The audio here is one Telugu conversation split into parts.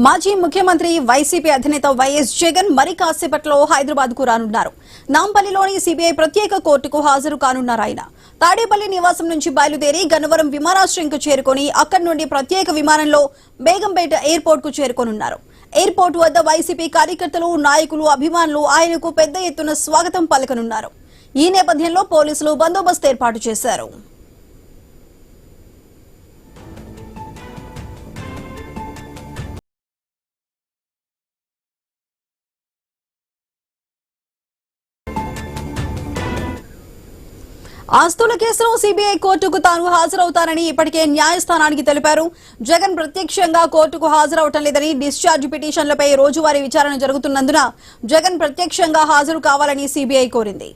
మాజీ ముఖ్యమంత్రి వైసీపీ అధినేత వైఎస్ జగన్ మరి కాసేపట్లో హైదరాబాద్ కు రానున్నారు. నాంపల్లిలోని సిబిఐ ప్రత్యేక కోర్టుకు హాజరు కానున్నారు. ఆయన తాడేపల్లి నివాసం నుంచి బయలుదేరి గన్నవరం విమానాశ్రయంకు చేరుకొని అక్కడి నుండి ప్రత్యేక విమానంలో బేగంపేట ఎయిర్పోర్ట్ కు చేరుకోనున్నారు. ఎయిర్పోర్ట్ వద్ద వైసీపీ కార్యకర్తలు, నాయకులు, అభిమానులు ఆయనకు పెద్ద ఎత్తున స్వాగతం పలకనున్నారు. ఈ నేపథ్యంలో పోలీసులు బందోబస్తు ఏర్పాటు చేశారు. ఆస్తుల కేసులో సిబిఐ కోర్టుకు తాను హాజరవుతానని ఇప్పటికే న్యాయస్థానానికి తెలిపారు. జగన్ ప్రత్యక్షంగా కోర్టుకు హాజరవటం లేదని, డిశ్చార్జ్ పిటిషన్లపై రోజువారీ విచారణ జరుగుతున్నందున జగన్ ప్రత్యక్షంగా హాజరు కావాలని సిబిఐ కోరింది.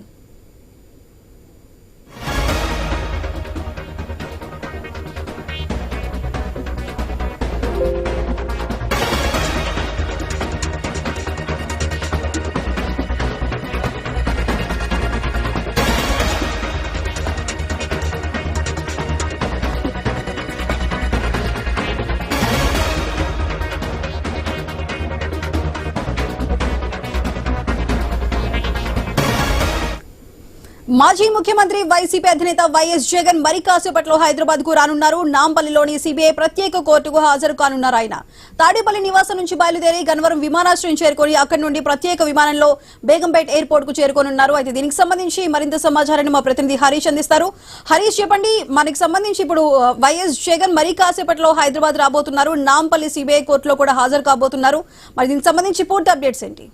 మాజీ ముఖ్యమంత్రి వైసీపీ అధినేత వైఎస్ జగన్ మరి కాసేపట్లో హైదరాబాద్ కు రానున్నారు. నాంపల్లిలోని సిబిఐ ప్రత్యేక కోర్టుకు హాజరు కానున్నారు. ఆయన తాడేపల్లి నివాసం నుంచి బయలుదేరి గన్నవరం విమానాశ్రయం చేరుకొని అక్కడి నుండి ప్రత్యేక విమానంలో బేగంపేట ఎయిర్పోర్ట్ కు చేరుకోనున్నారు. అయితే దీనికి సంబంధించి మరింత సమాచారాన్ని మా ప్రతినిధి హరీష్ అందిస్తారు. హరీష్, చెప్పండి, మనకి సంబంధించి ఇప్పుడు వైఎస్ జగన్ మరి కాసేపట్లో హైదరాబాద్ రాబోతున్నారు. నాంపల్లి సిబిఐ కోర్టులో కూడా హాజరు కాబోతున్నారు. మరి దీనికి సంబంధించి పూర్తి అప్డేట్స్ ఏంటి?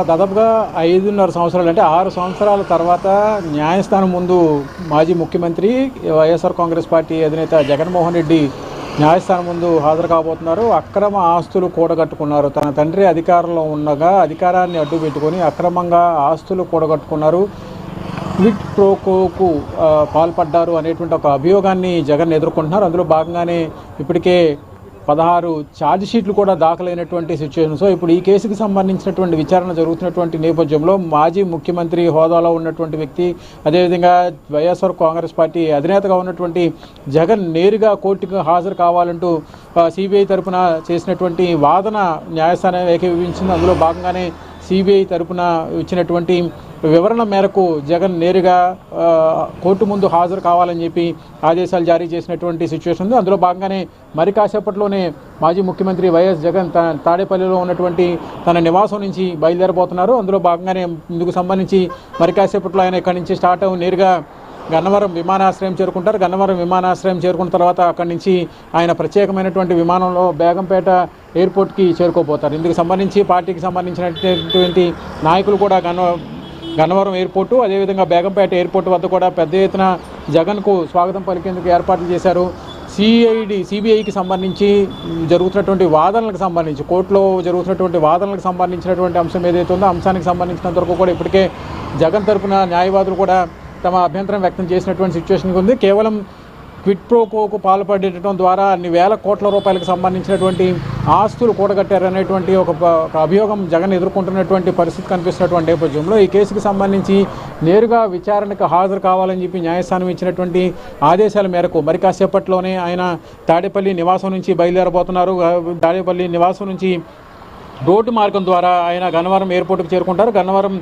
దాదాపుగా 5.5 సంవత్సరాలు అంటే 6 సంవత్సరాల తర్వాత న్యాయస్థానం ముందు మాజీ ముఖ్యమంత్రి వైఎస్ఆర్ కాంగ్రెస్ పార్టీ అధినేత జగన్మోహన్ రెడ్డి న్యాయస్థానం ముందు హాజరు కాబోతున్నారు. అక్రమ ఆస్తులు కూడగట్టుకున్నారు. తన తండ్రి అధికారంలో ఉండగా అధికారాన్ని అడ్డు పెట్టుకొని అక్రమంగా ఆస్తులు కూడగట్టుకున్నారు, క్విడ్ ప్రోకోకు పాల్పడ్డారు అనేటువంటి ఒక అభియోగాన్ని జగన్ ఎదుర్కొంటున్నారు. అందులో భాగంగానే ఇప్పటికే 16 ఛార్జ్ షీట్లు కూడా దాఖలైనటువంటి సిచ్యువేషన్. సో ఇప్పుడు ఈ కేసుకు సంబంధించినటువంటి విచారణ జరుగుతున్నటువంటి నేపథ్యంలో మాజీ ముఖ్యమంత్రి హోదాలో ఉన్నటువంటి వ్యక్తి, అదేవిధంగా వైఎస్ఆర్ కాంగ్రెస్ పార్టీ అధినేతగా ఉన్నటువంటి జగన్ నేరుగా కోర్టుకు హాజరు కావాలంటూ సిబిఐ తరఫున చేసినటువంటి వాదన న్యాయస్థానం ఏకీభవించింది. అందులో భాగంగానే సిబిఐ తరఫున ఇచ్చినటువంటి వివరణ మేరకు జగన్ నేరుగా కోర్టు ముందు హాజరు కావాలని చెప్పి ఆదేశాలు జారీ చేసినటువంటి సిచ్యువేషన్ ఉంది. అందులో భాగంగానే మరి కాసేపట్లోనే మాజీ ముఖ్యమంత్రి వైఎస్ జగన్ తాడేపల్లిలో ఉన్నటువంటి తన నివాసం నుంచి బయలుదేరబోతున్నారు. అందులో భాగంగానే ఇందుకు సంబంధించి మరి కాసేపట్లో ఆయన ఇక్కడి నుంచి స్టార్ట్ అవ్వ నేరుగా గన్నవరం విమానాశ్రయం చేరుకుంటారు. గన్నవరం విమానాశ్రయం చేరుకున్న తర్వాత అక్కడి నుంచి ఆయన ప్రత్యేకమైనటువంటి విమానంలో బేగంపేట ఎయిర్పోర్ట్కి చేరుకోబోతారు. ఇందుకు సంబంధించి పార్టీకి సంబంధించినటువంటి నాయకులు కూడా గన్నవరం ఎయిర్పోర్టు, అదేవిధంగా బేగంపేట ఎయిర్పోర్ట్ వద్ద కూడా పెద్ద ఎత్తున జగన్కు స్వాగతం పలికేందుకు ఏర్పాట్లు చేశారు. సిబిఐకి సంబంధించి జరుగుతున్నటువంటి వాదనలకు సంబంధించి, కోర్టులో జరుగుతున్నటువంటి వాదనలకు సంబంధించినటువంటి అంశం ఏదైతే ఉందో అంశానికి సంబంధించినంత వరకు కూడా ఇప్పటికే జగన్ తరఫున న్యాయవాదులు కూడా తమ అభ్యంతరం వ్యక్తం చేసినటువంటి సిచ్యువేషన్ ఉంది. కేవలం క్విడ్ ప్రోకోకు పాల్పడటం ద్వారా అన్ని వేల కోట్ల రూపాయలకు సంబంధించినటువంటి ఆస్తులు కూడగట్టారనేటువంటి ఒక అభియోగం జగన్ ఎదుర్కొంటున్నటువంటి పరిస్థితి కనిపిస్తున్నటువంటి నేపథ్యంలో ఈ కేసుకు సంబంధించి నేరుగా విచారణకు హాజరు కావాలని చెప్పి న్యాయస్థానం ఇచ్చినటువంటి ఆదేశాల మేరకు మరి కాసేపట్లోనే ఆయన తాడేపల్లి నివాసం నుంచి బయలుదేరబోతున్నారు. తాడేపల్లి నివాసం నుంచి రోడ్డు మార్గం ద్వారా ఆయన గన్నవరం ఎయిర్పోర్ట్కి చేరుకుంటారు. గన్నవరం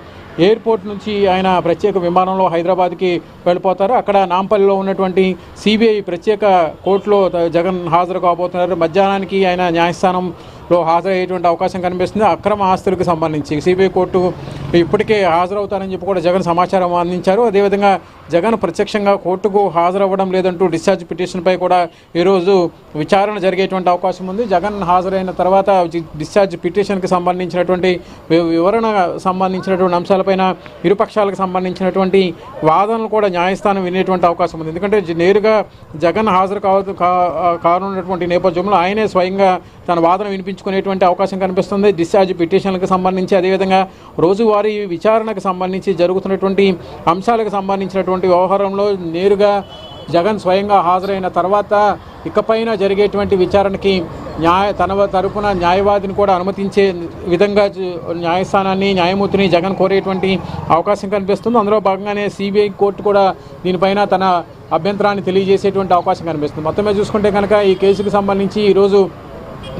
ఎయిర్పోర్ట్ నుంచి ఆయన ప్రత్యేక విమానంలో హైదరాబాద్కి వెళ్ళిపోతారు. అక్కడ నాంపల్లిలో ఉన్నటువంటి సిబిఐ ప్రత్యేక కోర్టులో జగన్ హాజరు కాబోతున్నారు. మధ్యాహ్నానికి ఆయన న్యాయస్థానంలో హాజరయ్యేటువంటి అవకాశం కనిపిస్తుంది. అక్రమ ఆస్తులకు సంబంధించి సిబిఐ కోర్టు ఇప్పటికే హాజరవుతారని చెప్పి కూడా జగన్ సమాచారం అందించారు. అదేవిధంగా జగన్ ప్రత్యక్షంగా కోర్టుకు హాజరవ్వడం లేదంటూ డిశ్చార్జ్ పిటిషన్పై కూడా ఈరోజు విచారణ జరిగేటువంటి అవకాశం ఉంది. జగన్ హాజరైన తర్వాత డిశ్చార్జ్ పిటిషన్కి సంబంధించినటువంటి వివరణ సంబంధించినటువంటి అంశాలపైన ఇరుపక్షాలకు సంబంధించినటువంటి వాదనలు కూడా న్యాయస్థానం వినేటువంటి అవకాశం ఉంది. ఎందుకంటే నేరుగా జగన్ హాజరు కానున్నటువంటి నేపథ్యంలో ఆయనే స్వయంగా తన వాదన వినిపించుకునేటువంటి అవకాశం కనిపిస్తుంది. డిశ్చార్జ్ పిటిషన్లకు సంబంధించి, అదేవిధంగా రోజువారీ విచారణకు సంబంధించి జరుగుతున్నటువంటి అంశాలకు సంబంధించినటువంటి వ్యవహారంలో నేరుగా జగన్ స్వయంగా హాజరైన తర్వాత ఇకపైన జరిగేటువంటి విచారణకి తన తరపున న్యాయవాదిని కూడా అనుమతించే విధంగా న్యాయస్థానాన్ని న్యాయమూర్తిని జగన్ కోరేటువంటి అవకాశం కనిపిస్తుంది. అందులో భాగంగానే సిబిఐ కోర్టు కూడా దీనిపైన తన అభ్యంతరాన్ని తెలియజేసేటువంటి అవకాశం కనిపిస్తుంది. మొత్తం మీద చూసుకుంటే కనుక ఈ కేసుకు సంబంధించి ఈరోజు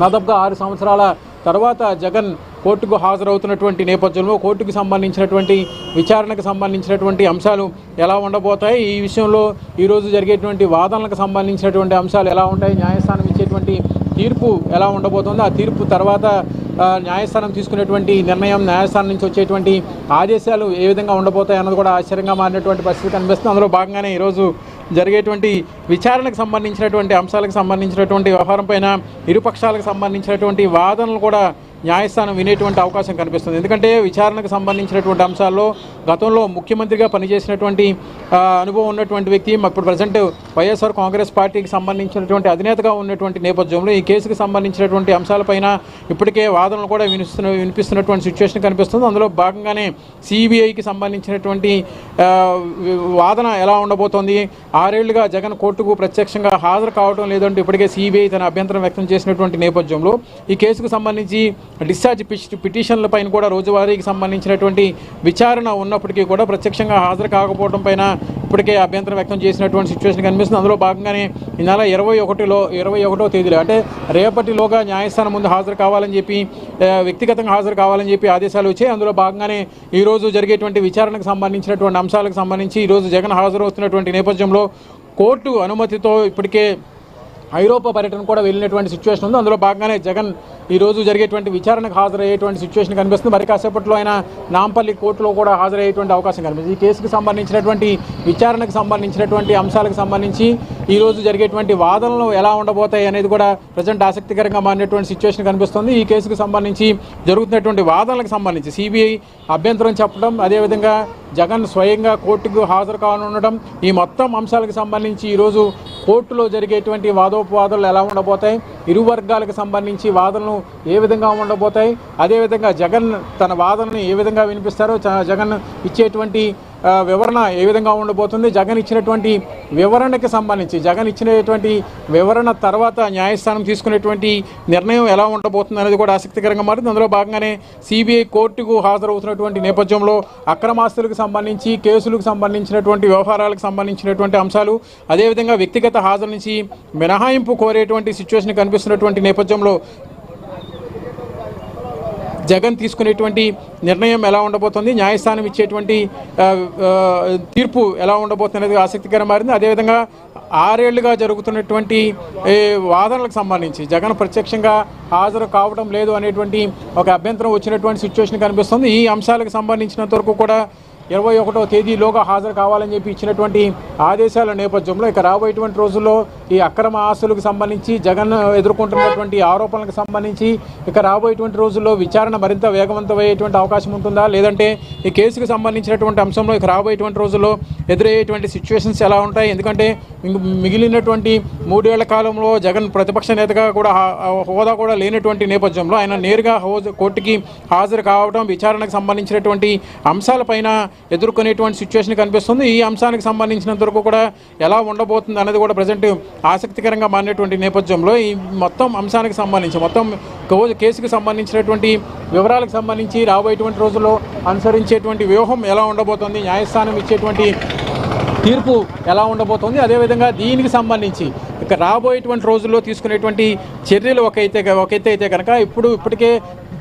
దాదాపుగా 6 సంవత్సరాల తర్వాత జగన్ కోర్టుకు హాజరవుతున్నటువంటి నేపథ్యంలో కోర్టుకు సంబంధించినటువంటి విచారణకు సంబంధించినటువంటి అంశాలు ఎలా ఉండబోతాయి, ఈ విషయంలో ఈరోజు జరిగేటువంటి వాదనలకు సంబంధించినటువంటి అంశాలు ఎలా ఉంటాయి, న్యాయస్థానం ఇచ్చేటువంటి తీర్పు ఎలా ఉండబోతుందో, ఆ తీర్పు తర్వాత న్యాయస్థానం తీసుకునేటువంటి నిర్ణయం, న్యాయస్థానం నుంచి వచ్చేటువంటి ఆదేశాలు ఏ విధంగా ఉండబోతాయి అన్నది కూడా ఆశ్చర్యంగా మారినటువంటి పరిస్థితి కనిపిస్తుంది. అందులో భాగంగానే ఈరోజు జరిగేటువంటి విచారణకు సంబంధించినటువంటి అంశాలకు సంబంధించినటువంటి వ్యవహారం పైన ఇరుపక్షాలకు సంబంధించినటువంటి వాదనలు కూడా న్యాయస్థానం వినేటువంటి అవకాశం కనిపిస్తుంది. ఎందుకంటే విచారణకు సంబంధించినటువంటి అంశాల్లో గతంలో ముఖ్యమంత్రిగా పనిచేసినటువంటి అనుభవం ఉన్నటువంటి వ్యక్తి, ఇప్పుడు ప్రజెంట్ వైఎస్ఆర్ కాంగ్రెస్ పార్టీకి సంబంధించినటువంటి అధినేతగా ఉన్నటువంటి నేపథ్యంలో ఈ కేసుకు సంబంధించినటువంటి అంశాలపైన ఇప్పటికే వాదనలు కూడా వినిపిస్తున్నటువంటి సిచ్యువేషన్ కనిపిస్తుంది. అందులో భాగంగానే సిబిఐకి సంబంధించినటువంటి వాదన ఎలా ఉండబోతోంది, 6 ఏళ్లుగా జగన్ కోర్టుకు ప్రత్యక్షంగా హాజరు కావడం లేదంటే ఇప్పటికే సిబిఐ తన అభ్యంతరం వ్యక్తం చేసినటువంటి నేపథ్యంలో ఈ కేసుకు సంబంధించి డిశ్చార్జ్ పిటిషన్ల పైన కూడా రోజువారీకి సంబంధించినటువంటి విచారణ ఉన్నప్పటికీ కూడా ప్రత్యక్షంగా హాజరు కాకపోవడం పైన ఇప్పటికే అభ్యంతరం వ్యక్తం చేసినటువంటి సిచ్యువేషన్ కనిపిస్తుంది. అందులో భాగంగానే ఈ నెల 21వ తేదీలో అంటే రేపటిలోగా న్యాయస్థానం ముందు హాజరు కావాలని చెప్పి, వ్యక్తిగతంగా హాజరు కావాలని చెప్పి ఆదేశాలు వచ్చాయి. అందులో భాగంగానే ఈరోజు జరిగేటువంటి విచారణకు సంబంధించినటువంటి అంశాలకు సంబంధించి ఈరోజు జగన్ హాజరవుతున్నటువంటి నేపథ్యంలో కోర్టు అనుమతితో ఇప్పటికే ఐరోపా పర్యటన కూడా వెళ్ళినటువంటి సిచ్యువేషన్ ఉంది. అందులో భాగంగానే జగన్ ఈరోజు జరిగేటువంటి విచారణకు హాజరయ్యేటువంటి సిచ్యువేషన్ కనిపిస్తుంది. మరి కాసేపట్లో ఆయన నాంపల్లి కోర్టులో కూడా హాజరయ్యేటువంటి అవకాశం కనిపిస్తుంది. ఈ కేసుకు సంబంధించినటువంటి విచారణకు సంబంధించినటువంటి అంశాలకు సంబంధించి ఈరోజు జరిగేటువంటి వాదనలు ఎలా ఉండబోతాయి అనేది కూడా ప్రజెంట్ ఆసక్తికరంగా మారినటువంటి సిచ్యువేషన్ కనిపిస్తుంది. ఈ కేసుకు సంబంధించి జరుగుతున్నటువంటి వాదనలకు సంబంధించి సిబిఐ అభ్యంతరం చెప్పడం, అదేవిధంగా జగన్ స్వయంగా కోర్టుకు హాజరు కానుండడం, ఈ మొత్తం అంశాలకు సంబంధించి ఈరోజు కోర్టులో జరిగేటువంటి వాదోపవాదాలు ఎలా ఉండబోతాయి, ఇరు వర్గాలకు సంబంధించి వాదనలు ఏ విధంగా ఉండబోతాయి, అదేవిధంగా జగన్ తన వాదనను ఏ విధంగా వినిపిస్తారో, జగన్ ఇచ్చేటువంటి వివరణ ఏ విధంగా ఉండబోతుంది, జగన్ ఇచ్చినటువంటి వివరణకి సంబంధించి జగన్ ఇచ్చినటువంటి వివరణ తర్వాత న్యాయస్థానం తీసుకునేటువంటి నిర్ణయం ఎలా ఉండబోతుంది అనేది కూడా ఆసక్తికరంగా మారింది. అందులో భాగంగానే సిబిఐ కోర్టుకు హాజరవుతున్నటువంటి నేపథ్యంలో అక్రమాస్తులకు సంబంధించి, కేసులకు సంబంధించినటువంటి వ్యవహారాలకు సంబంధించినటువంటి అంశాలు, అదేవిధంగా వ్యక్తిగత హాజరు నుంచి మినహాయింపు కోరేటువంటి సిచ్యువేషన్ కనిపిస్తున్నటువంటి నేపథ్యంలో జగన్ తీసుకునేటువంటి నిర్ణయం ఎలా ఉండబోతుంది, న్యాయస్థానం ఇచ్చేటువంటి తీర్పు ఎలా ఉండబోతుంది అనేది ఆసక్తికరంగా మారింది. అదేవిధంగా 6 ఏళ్లుగా జరుగుతున్నటువంటి వాదనలకు సంబంధించి జగన్ ప్రత్యక్షంగా హాజరు కావడం లేదు అనేటువంటి ఒక అభ్యంతరం వచ్చినటువంటి సిచ్యువేషన్ కనిపిస్తుంది. ఈ అంశాలకు సంబంధించినంత వరకు కూడా 21వ తేదీలోగా హాజరు కావాలని చెప్పి ఇచ్చినటువంటి ఆదేశాల నేపథ్యంలో ఇక రాబోయేటువంటి రోజుల్లో ఈ అక్రమ ఆస్తులకు సంబంధించి జగన్ ఎదుర్కొంటున్నటువంటి ఆరోపణలకు సంబంధించి ఇక రాబోయేటువంటి రోజుల్లో విచారణ మరింత వేగవంతమయ్యేటువంటి అవకాశం ఉంటుందా, లేదంటే ఈ కేసుకు సంబంధించినటువంటి అంశంలో ఇక రాబోయేటువంటి రోజుల్లో ఎదురయ్యేటువంటి సిచ్యువేషన్స్ ఎలా ఉంటాయి? ఎందుకంటే మిగిలినటువంటి 3 ఏళ్ల కాలంలో జగన్ ప్రతిపక్ష నేతగా కూడా హోదా కూడా లేనటువంటి నేపథ్యంలో ఆయన నేరుగా కోర్టుకి హాజరు కావడం, విచారణకు సంబంధించినటువంటి అంశాలపైన ఎదుర్కొనేటువంటి సిచ్యువేషన్ కనిపిస్తుంది. ఈ అంశానికి సంబంధించినంత వరకు కూడా ఎలా ఉండబోతుంది అనేది కూడా ప్రజెంట్ ఆసక్తికరంగా మారినటువంటి నేపథ్యంలో ఈ మొత్తం అంశానికి సంబంధించి, మొత్తం కేసుకు సంబంధించినటువంటి వివరాలకు సంబంధించి రాబోయేటువంటి రోజుల్లో అనుసరించేటువంటి వ్యూహం ఎలా ఉండబోతుంది, న్యాయస్థానం ఇచ్చేటువంటి తీర్పు ఎలా ఉండబోతుంది, అదేవిధంగా దీనికి సంబంధించి ఇక రాబోయేటువంటి రోజుల్లో తీసుకునేటువంటి చర్యలు ఒక ఎత్తు అయితే కనుక ఇప్పటికే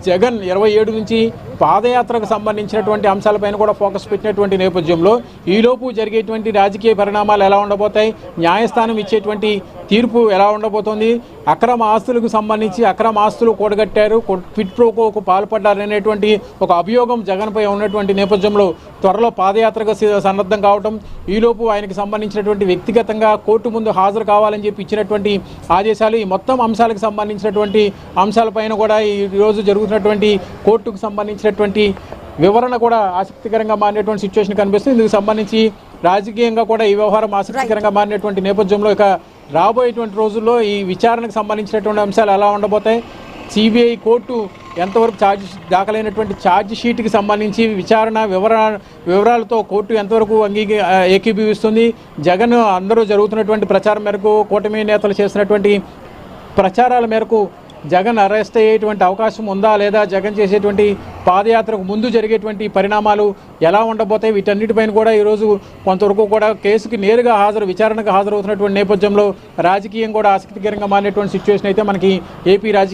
జగన్ 27 నుంచి పాదయాత్రకు సంబంధించినటువంటి అంశాలపైన కూడా ఫోకస్ పెట్టినటువంటి నేపథ్యంలో ఈలోపు జరిగేటువంటి రాజకీయ పరిణామాలు ఎలా ఉండబోతాయి, న్యాయస్థానం ఇచ్చేటువంటి తీర్పు ఎలా ఉండబోతోంది, అక్రమ ఆస్తులకు సంబంధించి అక్రమ ఆస్తులు కూడగట్టారు, క్విడ్ ప్రోకోకు పాల్పడ్డారనేటువంటి ఒక అభియోగం జగన్పై ఉన్నటువంటి నేపథ్యంలో త్వరలో పాదయాత్రకు సన్నద్ధం కావడం, ఈలోపు ఆయనకు సంబంధించినటువంటి వ్యక్తిగతంగా కోర్టు ముందు హాజరు కావాలని చెప్పి ఇచ్చినటువంటి ఆదేశాలు, ఈ మొత్తం అంశాలకు సంబంధించినటువంటి అంశాలపైన కూడా ఈరోజు జరుగుతున్నటువంటి కోర్టుకు సంబంధించినటువంటి వివరణ కూడా ఆసక్తికరంగా మారినటువంటి సిచ్యువేషన్ కనిపిస్తుంది. ఇందుకు సంబంధించి రాజకీయంగా కూడా ఈ వ్యవహారం ఆసక్తికరంగా మారినటువంటి నేపథ్యంలో ఇక రాబోయేటువంటి రోజుల్లో ఈ విచారణకు సంబంధించినటువంటి అంశాలు ఎలా ఉండబోతాయి, సిబిఐ కోర్టు ఎంతవరకు దాఖలైనటువంటి ఛార్జ్ షీట్కి సంబంధించి విచారణ వివరాలతో కోర్టు ఎంతవరకు ఏకీభవిస్తుంది, జగన్ అందరూ జరుగుతున్నటువంటి ప్రచారం మేరకు కూటమి నేతలు చేసినటువంటి ప్రచారాల మేరకు జగన్ అరెస్ట్ అయ్యేటువంటి అవకాశం ఉందా లేదా, జగన్ చేసేటువంటి పాదయాత్రకు ముందు జరిగేటువంటి పరిణామాలు ఎలా ఉండబోతాయి, వీటన్నిటిపైన కూడా ఈరోజు కొంతవరకు కూడా కేసుకి నేరుగా విచారణకు హాజరవుతున్నటువంటి నేపథ్యంలో రాజకీయం కూడా ఆసక్తికరంగా మారినటువంటి సిచ్యువేషన్ అయితే మనకి ఏపీ రాజకీయ